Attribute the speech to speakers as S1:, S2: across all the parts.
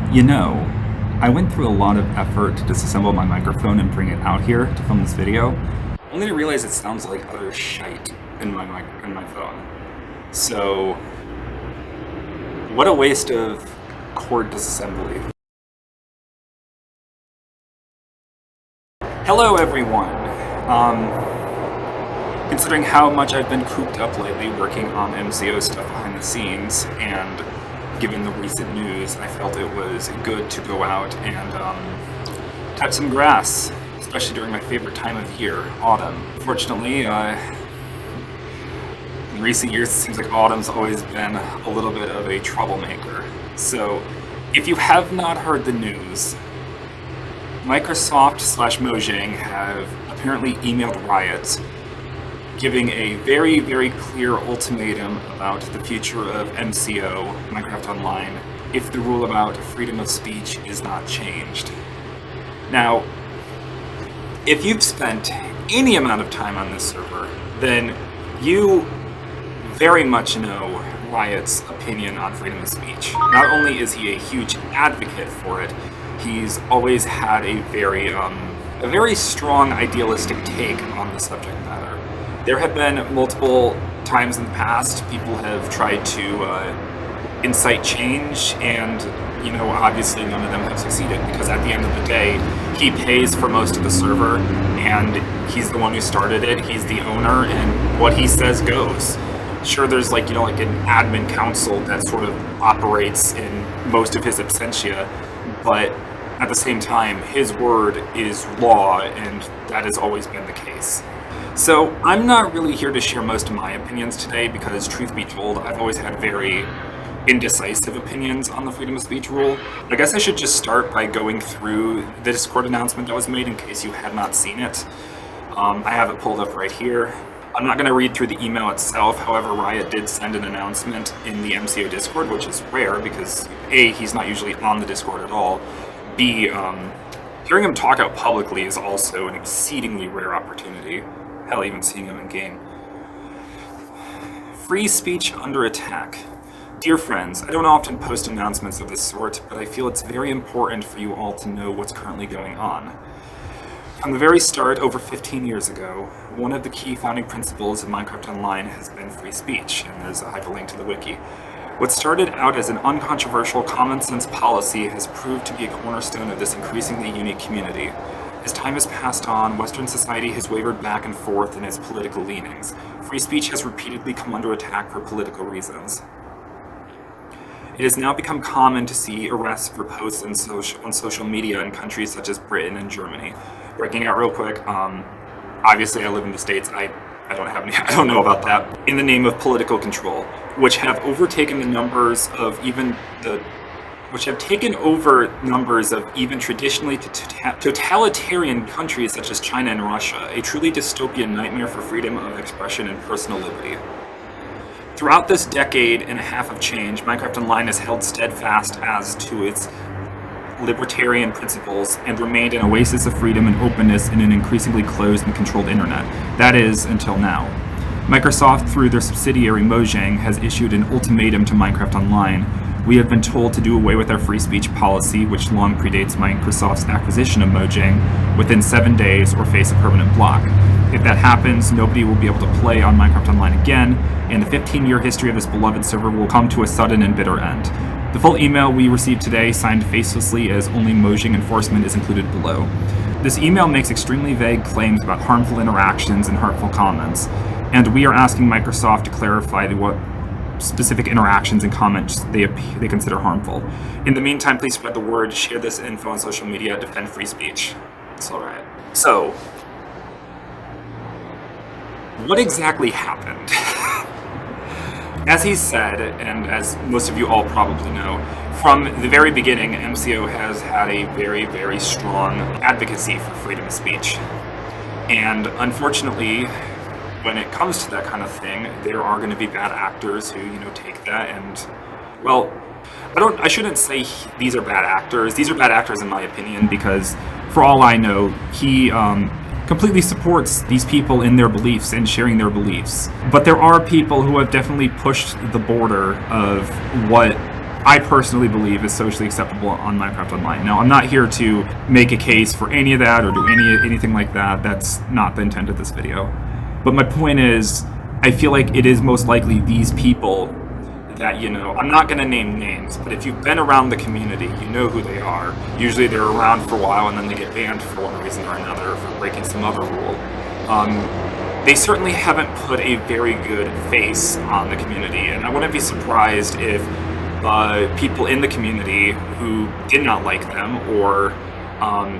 S1: You know, I went through a lot of effort to disassemble my microphone and bring it out here to film this video, only to realize it sounds like utter shite in my phone. So, what a waste of cord disassembly. Hello everyone! Considering how much I've been cooped up lately working on MCO stuff behind the scenes, and given the recent news, I felt it was good to go out and touch some grass, especially during my favorite time of year, autumn. Fortunately, in recent years, it seems like autumn's always been a little bit of a troublemaker. So, if you have not heard the news, Microsoft/Mojang have apparently emailed Riot, giving a very, very clear ultimatum about the future of MCO, MinecraftOnline, if the rule about freedom of speech is not changed. Now, if you've spent any amount of time on this server, then you very much know Riot's opinion on freedom of speech. Not only is he a huge advocate for it, he's always had a very strong idealistic take on the subject matter. There have been multiple times in the past people have tried to incite change, and obviously none of them have succeeded, because at the end of the day, he pays for most of the server, and he's the one who started it, he's the owner, and what he says goes. Sure, there's like an admin council that sort of operates in most of his absentia, but at the same time, his word is law, and that has always been the case. So I'm not really here to share most of my opinions today, because truth be told, I've always had very indecisive opinions on the freedom of speech rule. I guess I should just start by going through the Discord announcement that was made in case you had not seen it. I have it pulled up right here. I'm not going to read through the email itself, however, Riot did send an announcement in the MCO Discord, which is rare because A, he's not usually on the Discord at all, B, hearing him talk out publicly is also an exceedingly rare opportunity. Hell, even seeing him in game. Free speech under attack. Dear friends, I don't often post announcements of this sort, but I feel it's very important for you all to know what's currently going on. From the very start, over 15 years ago, one of the key founding principles of MinecraftOnline has been free speech, and there's a hyperlink to the wiki. What started out as an uncontroversial common-sense policy has proved to be a cornerstone of this increasingly unique community. As time has passed on, Western society has wavered back and forth in its political leanings. Free speech has repeatedly come under attack for political reasons. It has now become common to see arrests for posts on social media in countries such as Britain and Germany. Breaking out real quick, obviously I live in the States, I don't know about that. In the name of political control, which have taken over numbers of even traditionally totalitarian countries such as China and Russia, a truly dystopian nightmare for freedom of expression and personal liberty. Throughout this decade and a half of change, MinecraftOnline has held steadfast as to its libertarian principles and remained an oasis of freedom and openness in an increasingly closed and controlled internet. That is, until now. Microsoft, through their subsidiary Mojang, has issued an ultimatum to MinecraftOnline. We have been told to do away with our free speech policy, which long predates Microsoft's acquisition of Mojang, within 7 days or face a permanent block. If that happens, nobody will be able to play on MinecraftOnline again, and the 15-year history of this beloved server will come to a sudden and bitter end. The full email we received today, signed facelessly as only Mojang enforcement, is included below. This email makes extremely vague claims about harmful interactions and hurtful comments, and we are asking Microsoft to clarify what specific interactions and comments they consider harmful. In the meantime, please spread the word, share this info on social media, defend free speech. It's alright. So, what exactly happened? As he said, and as most of you all probably know, from the very beginning, MCO has had a very, very strong advocacy for freedom of speech. And unfortunately, when it comes to that kind of thing, there are going to be bad actors who, take that and, well, I shouldn't say these are bad actors. These are bad actors in my opinion, because for all I know, he completely supports these people in their beliefs and sharing their beliefs. But there are people who have definitely pushed the border of what I personally believe is socially acceptable on Minecraft Online. Now, I'm not here to make a case for any of that or do anything like that. That's not the intent of this video. But my point is, I feel like it is most likely these people that, you know, I'm not going to name names, but if you've been around the community, you know who they are. Usually they're around for a while and then they get banned for one reason or another for breaking some other rule. They certainly haven't put a very good face on the community, and I wouldn't be surprised if people in the community who did not like them, or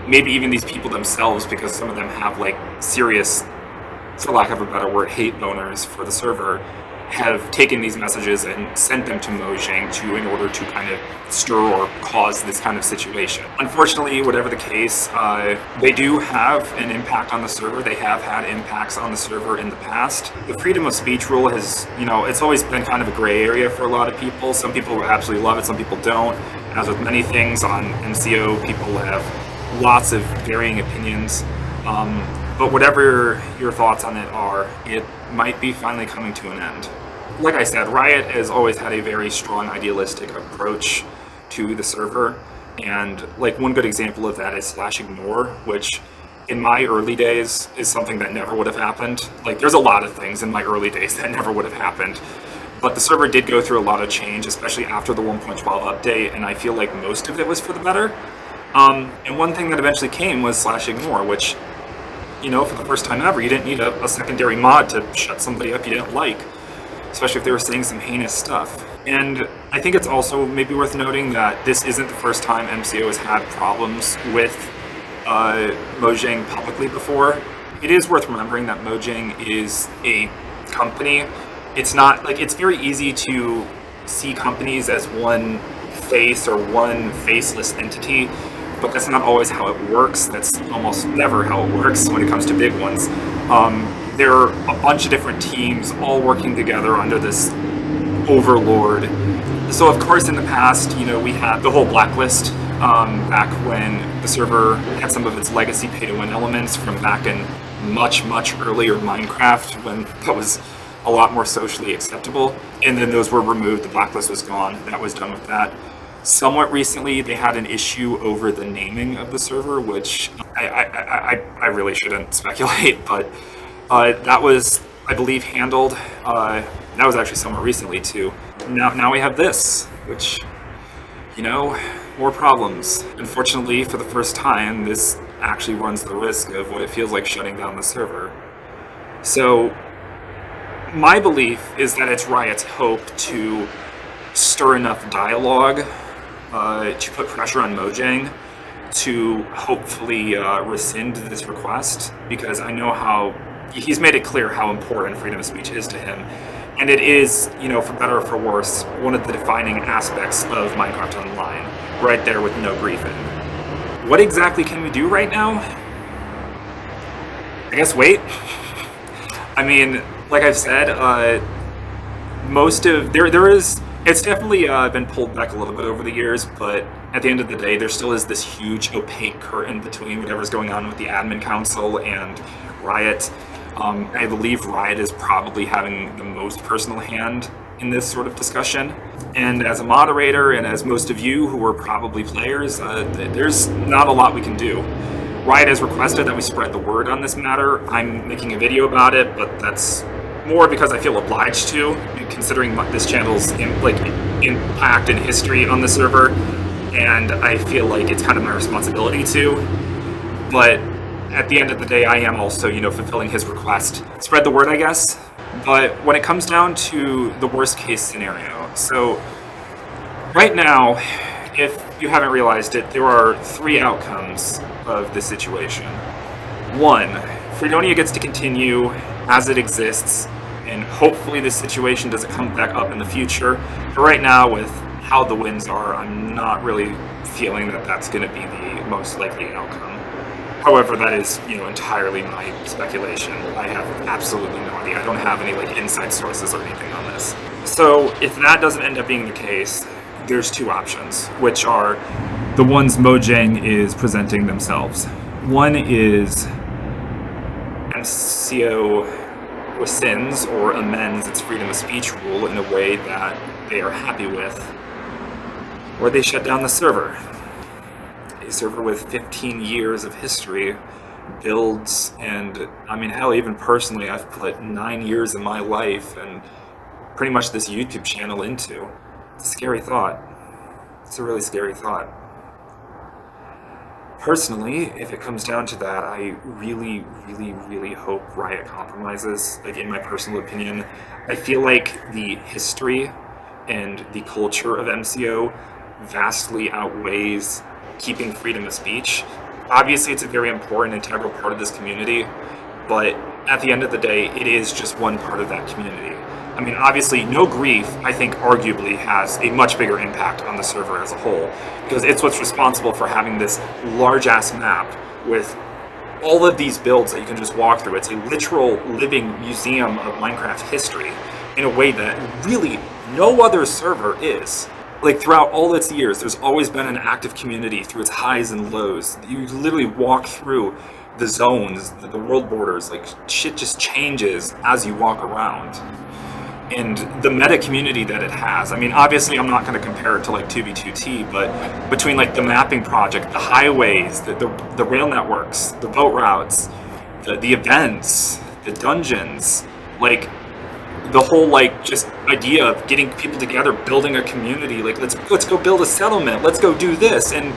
S1: maybe even these people themselves, because some of them have like serious, for lack of a better word, hate boners for the server, have taken these messages and sent them to Mojang in order to kind of stir or cause this kind of situation. Unfortunately, whatever the case, they do have an impact on the server. They have had impacts on the server in the past. The freedom of speech rule has, you know, it's always been kind of a gray area for a lot of people. Some people absolutely love it, some people don't. As with many things on MCO, people have lots of varying opinions. But whatever your thoughts on it are, it might be finally coming to an end. Like I said, Riot has always had a very strong idealistic approach to the server, and like one good example of that is /ignore, which in my early days is something that never would have happened. Like, there's a lot of things in my early days that never would have happened, but the server did go through a lot of change, especially after the 1.12 update, and I feel like most of it was for the better. And one thing that eventually came was /ignore, which, you know, for the first time ever, you didn't need a secondary mod to shut somebody up you didn't like, especially if they were saying some heinous stuff. And I think it's also maybe worth noting that this isn't the first time MCO has had problems with Mojang publicly before. It is worth remembering that Mojang is a company. It's not, like, it's very easy to see companies as one face or one faceless entity, but that's not always how it works. That's almost never how it works when it comes to big ones. There are a bunch of different teams all working together under this overlord. So of course in the past, you know, we had the whole blacklist back when the server had some of its legacy pay-to-win elements from back in much earlier Minecraft, when that was a lot more socially acceptable. And then those were removed, the blacklist was gone, that was done with that. Somewhat recently, they had an issue over the naming of the server, which I really shouldn't speculate, but that was, I believe, handled. That was actually somewhat recently too. Now we have this, which, you know, more problems. Unfortunately, for the first time, this actually runs the risk of what it feels like shutting down the server. So my belief is that it's Riot's hope to stir enough dialogue to put pressure on Mojang to hopefully rescind this request, because I know how he's made it clear how important freedom of speech is to him, and it is, you know, for better or for worse, one of the defining aspects of Minecraft Online, right there with no griefing. What exactly can we do right now? I guess wait. I mean, like I've said, most of it's definitely been pulled back a little bit over the years, but at the end of the day, there still is this huge opaque curtain between whatever's going on with the admin council and Riot. I believe Riot is probably having the most personal hand in this sort of discussion. And as a moderator, and as most of you who are probably players, there's not a lot we can do. Riot has requested that we spread the word on this matter. I'm making a video about it, but that's more because I feel obliged to, considering this channel's impact and history on the server, and I feel like it's kind of my responsibility to. But at the end of the day, I am also, you know, fulfilling his request. Spread the word, I guess. But when it comes down to the worst case scenario, so right now, if you haven't realized it, there are 3 outcomes of this situation. 1, Freedonia gets to continue as it exists, and hopefully this situation doesn't come back up in the future. But right now, with how the winds are, I'm not really feeling that that's going to be the most likely outcome. However, that is, you know, entirely my speculation. I have absolutely no idea. I don't have any like inside sources or anything on this. So if that doesn't end up being the case, there's 2 options, which are the ones Mojang is presenting themselves. One is MCO rescinds or amends its freedom of speech rule in a way that they are happy with. or they shut down the server. A server with 15 years of history, builds, and I mean, hell, even personally, I've put 9 years of my life and pretty much this YouTube channel into. It's a scary thought. It's a really scary thought. Personally, if it comes down to that, I really, really, really hope Riot compromises. Like, in my personal opinion, I feel like the history and the culture of MCO vastly outweighs keeping freedom of speech. Obviously, it's a very important, integral part of this community, but at the end of the day, it is just one part of that community. I mean, obviously, No Grief, I think, arguably has a much bigger impact on the server as a whole, because it's what's responsible for having this large-ass map with all of these builds that you can just walk through. It's a literal living museum of Minecraft history in a way that really no other server is. Like, throughout all its years, there's always been an active community through its highs and lows. You literally walk through the zones, the world borders, like, shit just changes as you walk around. And the meta community that it has, I mean, obviously I'm not going to compare it to like 2v2t, but between like the mapping project, the highways, the rail networks, the boat routes, the events, the dungeons, like the whole like just idea of getting people together, building a community, like let's go build a settlement, let's go do this, and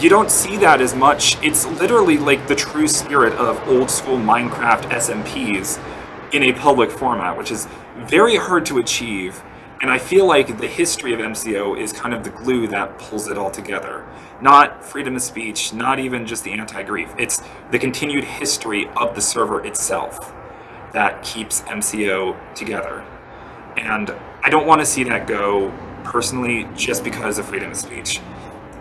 S1: you don't see that as much. It's literally like the true spirit of old school Minecraft SMPs in a public format, which is very hard to achieve, and I feel like the history of MCO is kind of the glue that pulls it all together. Not freedom of speech, not even just the anti-grief. It's the continued history of the server itself that keeps MCO together. And I don't want to see that go, personally, just because of freedom of speech.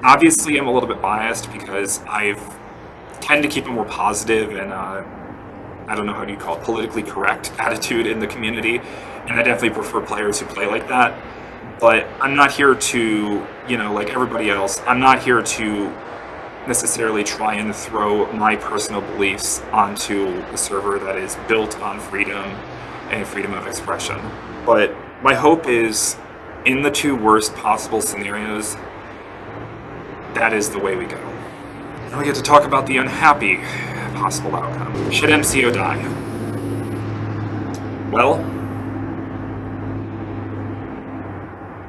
S1: Obviously, I'm a little bit biased because I've tend to keep a more positive and I don't know how you call it, politically correct attitude in the community, and I definitely prefer players who play like that. But I'm not here to, you know, like everybody else, I'm not here to necessarily try and throw my personal beliefs onto a server that is built on freedom and freedom of expression. But my hope is, in the two worst possible scenarios, that is the way we go. Now we get to talk about the unhappy possible outcome. Should MCO die? Well,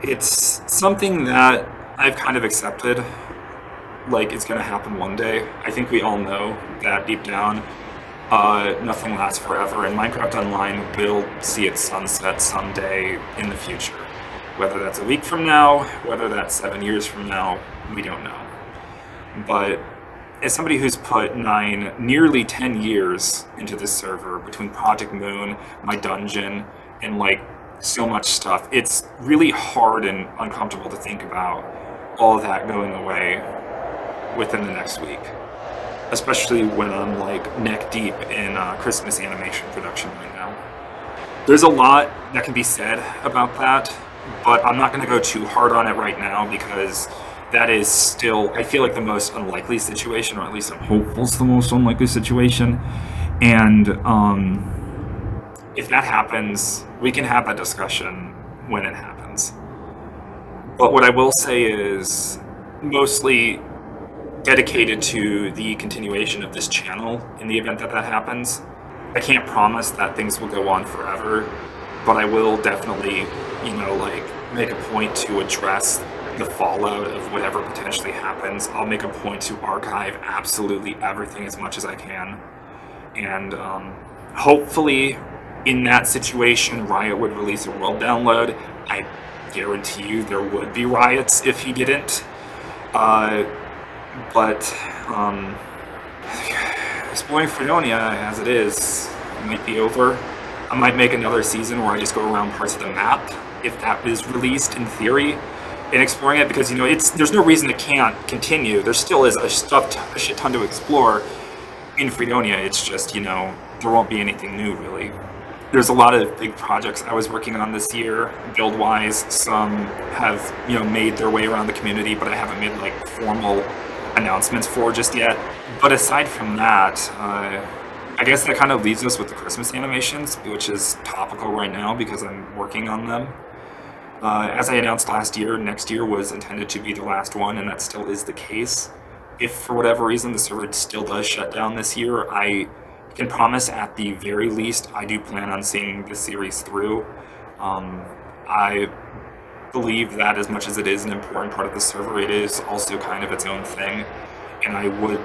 S1: it's something that I've kind of accepted, like it's gonna happen one day. I think we all know that deep down, nothing lasts forever, and MinecraftOnline will see its sunset someday in the future. Whether that's a week from now, whether that's 7 years from now, we don't know. But as somebody who's put nearly 10 years into this server, between Project Moon, my dungeon, and like so much stuff, it's really hard and uncomfortable to think about all of that going away within the next week. Especially when I'm like neck deep in Christmas animation production right now. There's a lot that can be said about that, but I'm not going to go too hard on it right now because that is still, I feel like, the most unlikely situation, or at least I'm hopeful it's the most unlikely situation. And if that happens, we can have that discussion when it happens. But what I will say is mostly dedicated to the continuation of this channel in the event that that happens. I can't promise that things will go on forever, but I will definitely, you know, like make a point to address the fallout of whatever potentially happens. I'll make a point to archive absolutely everything as much as I can. And hopefully in that situation, Riot would release a world download. I guarantee you there would be riots if he didn't. But exploring Fredonia as it is might be over. I might make another season where I just go around parts of the map, if that is released in theory, and exploring it, because, you know, there's no reason it can't continue. There still is a shit ton to explore in Fredonia. It's just, you know, there won't be anything new, really. There's a lot of big projects I was working on this year, build-wise. Some have, you know, made their way around the community, but I haven't made, like, formal announcements for just yet. But aside from that, I guess that kind of leaves us with the Christmas animations, which is topical right now because I'm working on them. As I announced last year, next year was intended to be the last one, and that still is the case. If for whatever reason the server still does shut down this year, I can promise at the very least I do plan on seeing the series through. I believe that as much as it is an important part of the server, it is also kind of its own thing, and I would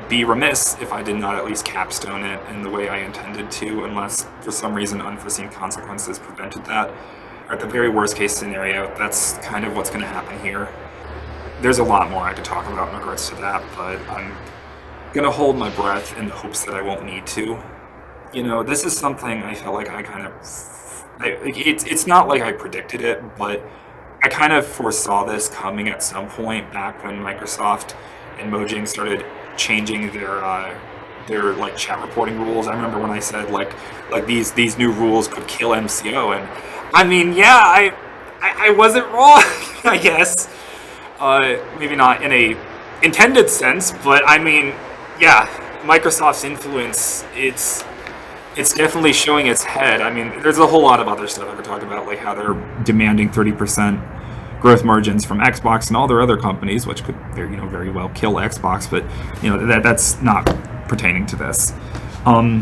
S1: be remiss if I did not at least capstone it in the way I intended to, unless for some reason unforeseen consequences prevented that. Or at the very worst case scenario, that's kind of what's going to happen here. There's a lot more I could talk about in regards to that, but I'm going to hold my breath in the hopes that I won't need to. You know, this is something I felt like I kind of... It's not like I predicted it, but I kind of foresaw this coming at some point back when Microsoft and Mojang started changing their like chat reporting rules. I remember when I said like these new rules could kill MCO, and I mean, yeah, I wasn't wrong, I guess. Maybe not in a intended sense, but I mean, yeah, Microsoft's influence, it's definitely showing its head. I mean, there's a whole lot of other stuff I could talk about, like how they're demanding 30% growth margins from Xbox and all their other companies, which could very well kill Xbox, but that's not pertaining to this. At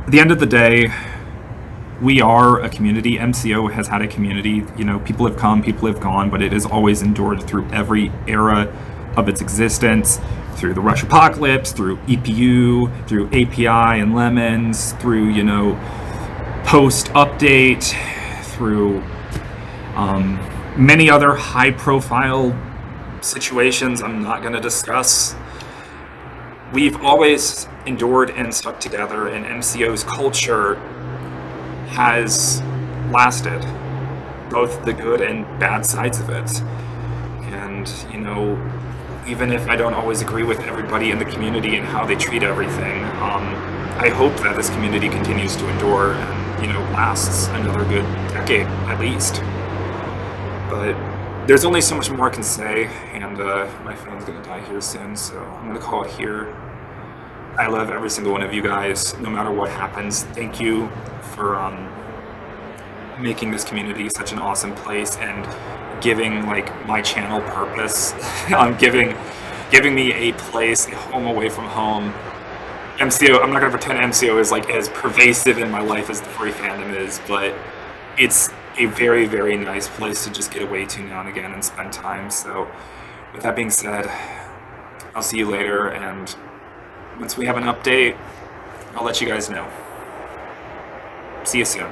S1: the end of the day, we are a community. MCO has had a community. People have come, people have gone, but it has always endured through every era of its existence, through the Rush Apocalypse, through EPU, through API and Lemons, through, post-update, through many other high-profile situations I'm not going to discuss. We've always endured and stuck together, and MCO's culture has lasted, both the good and bad sides of it. And, even if I don't always agree with everybody in the community and how they treat everything, I hope that this community continues to endure and, lasts another good decade at least. But there's only so much more I can say, and my phone's gonna die here soon, so I'm gonna call it here. I love every single one of you guys, no matter what happens. Thank you for making this community such an awesome place and giving my channel purpose. giving me a place, a home away from home. MCO, I'm not gonna pretend MCO is as pervasive in my life as the furry fandom is, but it's a very, very nice place to just get away to now and again and spend time. So with that being said, I'll see you later, and once we have an update, I'll let you guys know. See you soon.